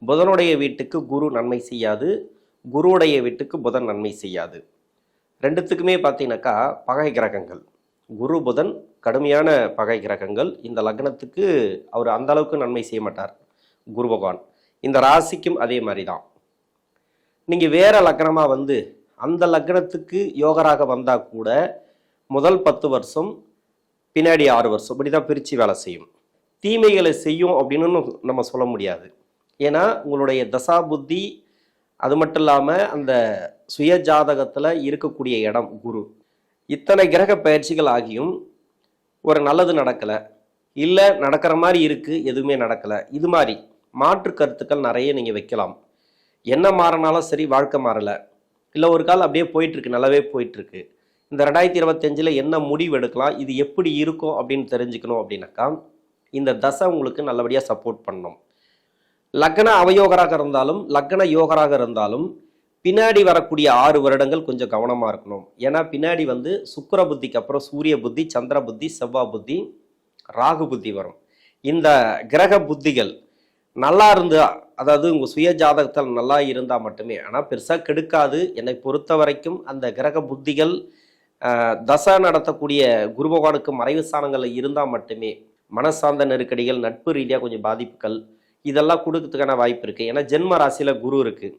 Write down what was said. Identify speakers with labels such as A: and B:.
A: புதனுடைய வீட்டுக்கு குரு நன்மை செய்யாது, குருவுடைய வீட்டுக்கு புதன் நன்மை செய்யாது. ரெண்டுத்துக்குமே பார்த்தீங்கன்னாக்கா பகை கிரகங்கள். குரு புதன் கடுமையான பகை கிரகங்கள். இந்த லக்னத்துக்கு அவர் அந்த அளவுக்கு நன்மை செய்ய மாட்டார் குரு பகவான். இந்த ராசிக்கும் அதே மாதிரி தான். நீங்கள் வேற லக்னமாக வந்து அந்த லக்னத்துக்கு யோகராக வந்தால் கூட முதல் 10 வருஷம், பின்னாடி 6 வருஷம் இப்படி தான் பிரித்து வேலை செய்யும். தீமைகளை செய்யும் அப்படின்னு நம்ம சொல்ல முடியாது. ஏன்னா உங்களுடைய தசா புத்தி, அது மட்டும் இல்லாமல் அந்த சுய ஜாதகத்தில் இருக்கக்கூடிய இடம் குரு. இத்தனை கிரக பயிற்சிகள் ஆகியும் ஒரு நல்லது நடக்கலை, இல்லை நடக்கிற மாதிரி இருக்குது எதுவுமே நடக்கலை, இது மாதிரி மாற்று கருத்துக்கள் நிறைய நீங்கள் வைக்கலாம். என்ன மாறினாலும் சரி வாழ்க்கை மாறலை, இல்லை ஒரு கால் அப்படியே போயிட்டுருக்கு, நல்லாவே போயிட்டுருக்கு. இந்த 2025 என்ன முடிவு எடுக்கலாம், இது எப்படி இருக்கும் அப்படின்னு தெரிஞ்சுக்கணும் அப்படின்னாக்கா இந்த தசை உங்களுக்கு நல்லபடியாக சப்போர்ட் பண்ணணும். லக்ன அவயோகராக இருந்தாலும் லக்ன யோகராக இருந்தாலும் பின்னாடி வரக்கூடிய 6 வருடங்கள் கொஞ்சம் கவனமாக இருக்கணும். ஏன்னா பின்னாடி வந்து சுக்கிர புத்திக்கு அப்புறம் சூரிய புத்தி, சந்திர புத்தி, செவ்வாய் புத்தி, ராகு புத்தி வரும். இந்த கிரக புத்திகள் நல்லா இருந்தா, அதாவது உங்கள் சுய ஜாதகத்தில் நல்லா இருந்தால் மட்டுமே, ஆனால் பெருசாக கெடுக்காது. என்னை பொறுத்த வரைக்கும் அந்த கிரக புத்திகள் தசை நடத்தக்கூடிய குரு பகவானுக்கு மறைவு ஸ்தானங்களில் இருந்தால் மட்டுமே மனசார்ந்த நெருக்கடிகள், நட்பு ரீதியாக கொஞ்சம் பாதிப்புகள் இதெல்லாம் கொடுக்கறதுக்கான வாய்ப்பு இருக்குது. ஏன்னா ஜென்ம ராசியில் குரு இருக்குது.